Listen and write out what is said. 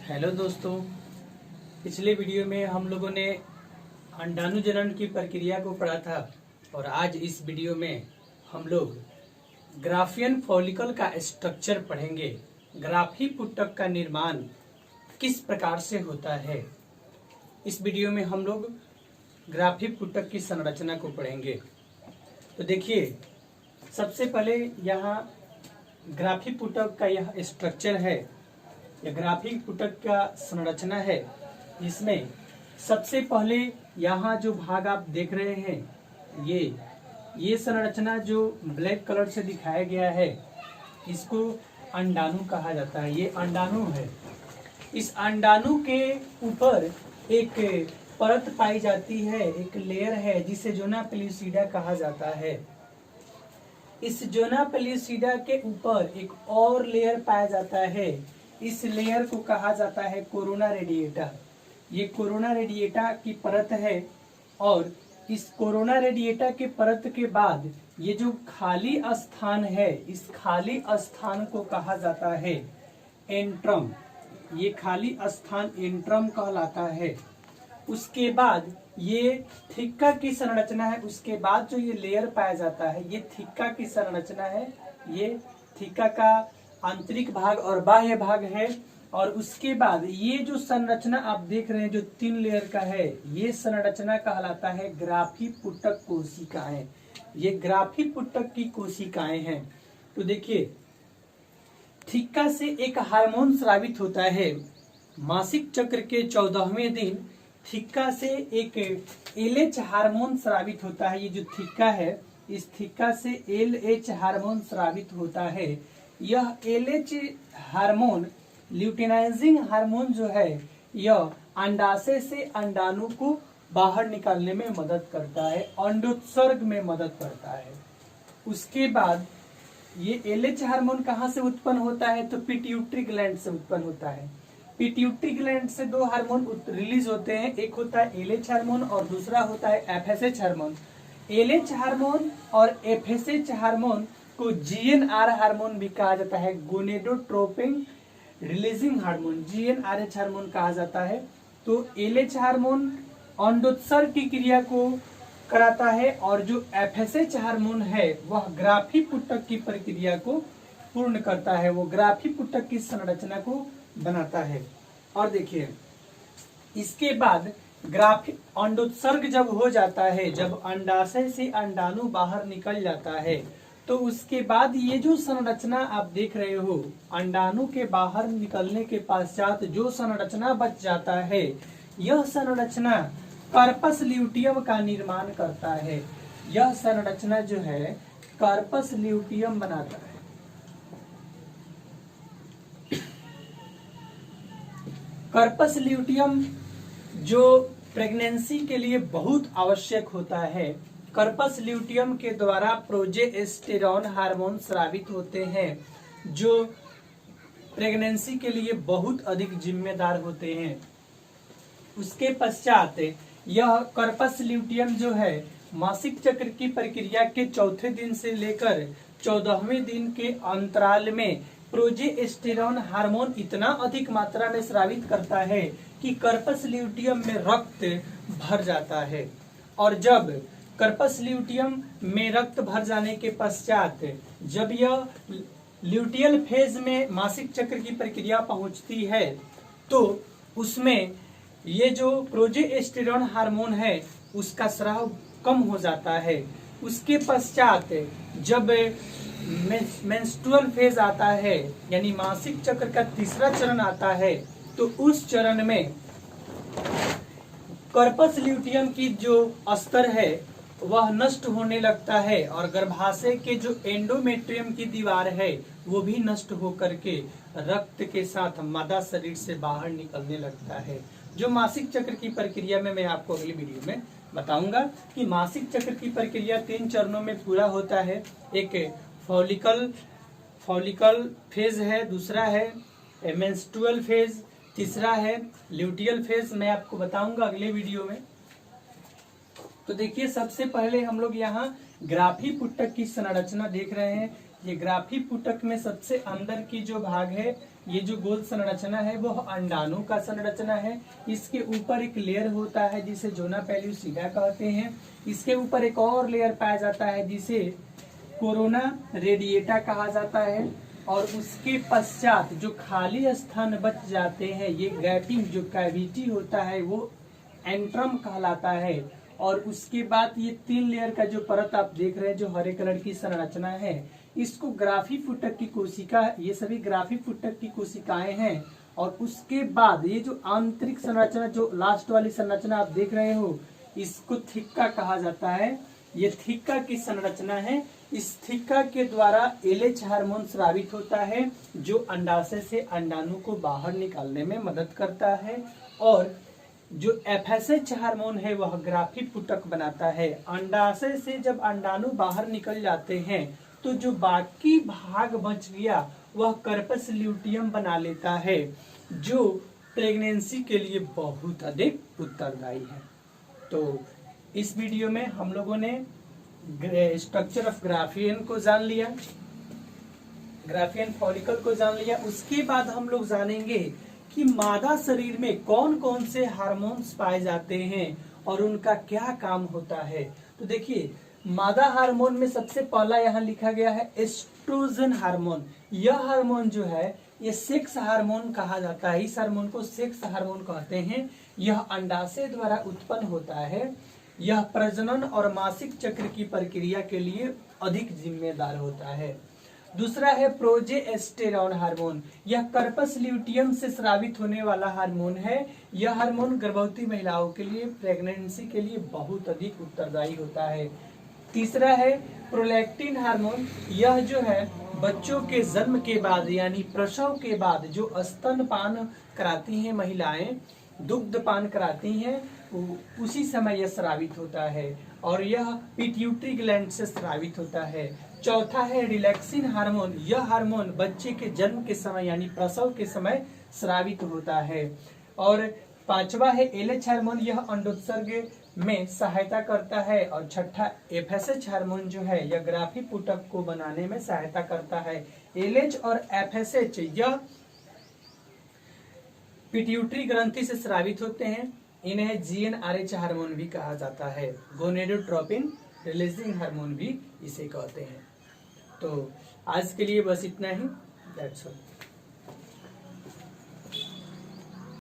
Hello दोस्तों, पिछले video में हम लोगों ने अंडाणु जनन की प्रक्रिया को पढ़ा था और आज इस वीडियो में हम लोग ग्राफियन फॉलिकल का स्ट्रक्चर पढ़ेंगे। ग्राफी पुटक का निर्माण किस प्रकार से होता है, इस वीडियो में हम लोग ग्राफी पुटक की संरचना को पढ़ेंगे। तो देखिए, सबसे पहले यहाँ ग्राफी पुटक का यह स्ट्रक्चर है, यह ग्राफी पुटक का संरचना है। इसमें सबसे पहले यहाँ जो भाग आप देख रहे हैं, ये संरचना जो ब्लैक कलर से दिखाया गया है, इसको अंडाणु कहा जाता है। ये अंडाणु है। इस अंडाणु के ऊपर एक परत पाई जाती है, एक लेयर है जिसे जोना पेलुसिडा कहा जाता है। इस जोना पेलुसिडा के ऊपर एक और लेयर पाया जाता है। इस लेयर को कहा जाता है कोरोना रेडिएटा। ये कोरोना रेडिएटा की परत है और इस कोरोना रेडिएटा के परत के बाद ये जो खाली स्थान है, इस खाली स्थान को कहा जाता है एंट्रम। ये खाली स्थान एंट्रम कहलाता है। उसके बाद ये थिक्का की संरचना है। उसके बाद जो ये लेयर पाया जाता है, ये थिक्का की संरचना है। ये थिक्का का आंतरिक भाग और बाह्य भाग है। और उसके बाद ये जो संरचना आप देख रहे हैं, जो 3 लेयर का है, ये संरचना कहलाता है ग्राफी पुटक कोशिकाएं। ये ग्राफी पुटक की कोशिकाएं हैं। तो देखिए, थिक्का से एक हार्मोन स्रावित होता है। मासिक चक्र के 14वें दिन थिक्का से एक एलएच हार्मोन स्रावित होता है। ये जो थिक्का है, इस थिक्का से एलएच हार्मोन स्रावित होता है। यह एलएच हार्मोन, ल्यूटिनाइजिंग हार्मोन जो है, यह अंडाशय से अंडाणु को बाहर निकालने में मदद करता है, अंडोत्सर्ग में मदद करता है। उसके बाद ये एलएच हार्मोन कहाँ से उत्पन्न होता है, तो पिट्यूटरी ग्लैंड से उत्पन्न होता है। पिट्यूटरी ग्लैंड से 2 हार्मोन रिलीज होते हैं, एक होता है एलएच हार्मोन और दूसरा होता है एफएसएच हार्मोन। एलएच हार्मोन और एफएसएच हार्मोन को जीएनआर हार्मोन भी कहा जाता है, gonadotropin releasing hormone, GnRH hormone कहा जाता है। तो एलएच हार्मोन अंडोत्सर्ग की क्रिया को कराता है और जो एफएसएच हार्मोन है वह ग्राफी पुटक की प्रक्रिया को पूर्ण करता है, वो ग्राफी पुटक की संरचना को बनाता है। और देखिए, इसके बाद ग्राफी अंडोत्सर्ग जब हो जाता है, जब अंडाशय से अंडाणु बाहर निकल जाता है, तो उसके बाद ये जो संरचना आप देख रहे हो, अंडाणु के बाहर निकलने के पश्चात जो संरचना बच जाता है, यह संरचना कार्पस ल्यूटियम का निर्माण करता है। यह संरचना जो है कार्पस ल्यूटियम बनाता है। कार्पस ल्यूटियम जो प्रेगनेंसी के लिए बहुत आवश्यक होता है। कार्पस ल्यूटियम के द्वारा प्रोजेस्टेरॉन हार्मोन स्रावित होते हैं, जो प्रेगनेंसी के लिए बहुत अधिक जिम्मेदार होते हैं। उसके पश्चात यह कार्पस ल्यूटियम जो है, मासिक चक्र की प्रक्रिया के 4थे दिन से लेकर 14वें दिन के अंतराल में प्रोजेस्टेरॉन हार्मोन इतना अधिक मात्रा में स्रावित करता है कि कार्पस ल्यूटियम में रक्त भर जाता है। और जब कार्पस ल्यूटियम में रक्त भर जाने के पश्चात जब यह ल्यूटियल फेज में मासिक चक्र की प्रक्रिया पहुंचती है, तो उसमें ये जो प्रोजेस्टेरॉन हार्मोन है उसका स्राव कम हो जाता है। उसके पश्चात जब मेंस्ट्रुअल फेज आता है, यानी मासिक चक्र का 3रा चरण आता है, तो उस चरण में कार्पस ल्यूटियम की जो स्तर है वह नष्ट होने लगता है और गर्भाशय के जो एंडोमेट्रियम की दीवार है वो भी नष्ट होकर के रक्त के साथ मादा शरीर से बाहर निकलने लगता है। जो मासिक चक्र की प्रक्रिया में मैं आपको अगली वीडियो में बताऊंगा कि मासिक चक्र की प्रक्रिया 3 चरणों में पूरा होता है। एक फॉलिकल फेज है, दूसरा है मेंस्ट्रुअल फेज, तीसरा है ल्यूटियल फेज। मैं आपको बताऊंगा अगले वीडियो में। तो देखिए, सबसे पहले हम लोग यहाँ ग्राफी पुटक की संरचना देख रहे हैं। ये ग्राफी पुटक में सबसे अंदर की जो भाग है, ये जो गोल संरचना है वो अंडाणु का संरचना है। इसके ऊपर एक लेयर होता है जिसे जोना पेल्यूसिडा कहते हैं। इसके ऊपर एक और लेयर पाया जाता है जिसे कोरोना रेडिएटा कहा जाता है। और उसके पश्चात जो खाली स्थान बच जाते हैं, ये गैपिंग जो कैविटी होता है वो एंट्रम कहलाता है। और उसके बाद ये 3 लेयर का जो परत आप देख रहे हैं जो हरे कलर की संरचना है, इसको ग्राफी पुटक की कोशिका, ये सभी ग्राफी पुटक की कोशिकाएं हैं। और उसके बाद ये जो आंतरिक संरचना, जो लास्ट वाली संरचना आप देख रहे हो, इसको थिक्का कहा जाता है। ये थिक्का की संरचना है। इस थिक्का के द्वारा एलएच हार्मोन स्रावित होता है जो अंडाशय से अंडाणु को बाहर निकालने में मदद करता है। और जो एफएसएच हार्मोन है वह ग्राफी पुटक बनाता है। अंडाशय से जब अंडाणु बाहर निकल जाते हैं तो जो बाकी भाग बच गया वह कर्पस ल्यूटियम बना लेता है, जो प्रेगनेंसी के लिए बहुत अधिक उत्तरदायी है। तो इस वीडियो में हम लोगों ने स्ट्रक्चर ऑफ ग्राफियन को जान लिया, ग्राफियन फॉलिकल को जान लिया। उसके बाद हम लोग जानेंगे कि मादा शरीर में कौन कौन से हार्मोन्स पाए जाते हैं और उनका क्या काम होता है। तो देखिए, मादा हार्मोन में सबसे पहला यहाँ लिखा गया है एस्ट्रोजन हार्मोन। यह हार्मोन जो है ये सेक्स हार्मोन कहा जाता है। इस हार्मोन को सेक्स हार्मोन कहते हैं। यह अंडाशय द्वारा उत्पन्न होता है। यह प्रजनन और मासिक चक्र की प्रक्रिया के लिए अधिक जिम्मेदार होता है। दूसरा है प्रोजेस्टेरॉन हार्मोन। यह कर्पस ल्यूटियम से स्रावित होने वाला हार्मोन है। यह हार्मोन गर्भवती महिलाओं के लिए, प्रेगनेंसी के लिए बहुत अधिक उत्तरदायी होता है। तीसरा है प्रोलैक्टिन हार्मोन। यह जो है बच्चों के जन्म के बाद यानी प्रसव के बाद जो स्तनपान कराती हैं महिलाएं, दुग्धपान कराती हैं, उसी समय यह स्रावित होता है और यह पिट्यूटरी ग्लैंड से स्रावित होता है। चौथा है रिलैक्सिन हार्मोन। यह हार्मोन बच्चे के जन्म के समय यानी प्रसव के समय स्रावित होता है। और पांचवा है एलएच हार्मोन। यह अंडोत्सर्ग में सहायता करता है। और छठा एफएसएच हार्मोन जो है यह ग्राफी पुटक को बनाने में सहायता करता है। एलएच और एफएसएच यह पिट्यूटरी ग्रंथि से स्रावित होते हैं। इन्हें जीएनआरएच हार्मोन भी कहा जाता है। गोनेडोट्रोपिन रिलीजिंग हार्मोन भी इसे कहते हैं। तो आज के लिए बस इतना ही। That's all.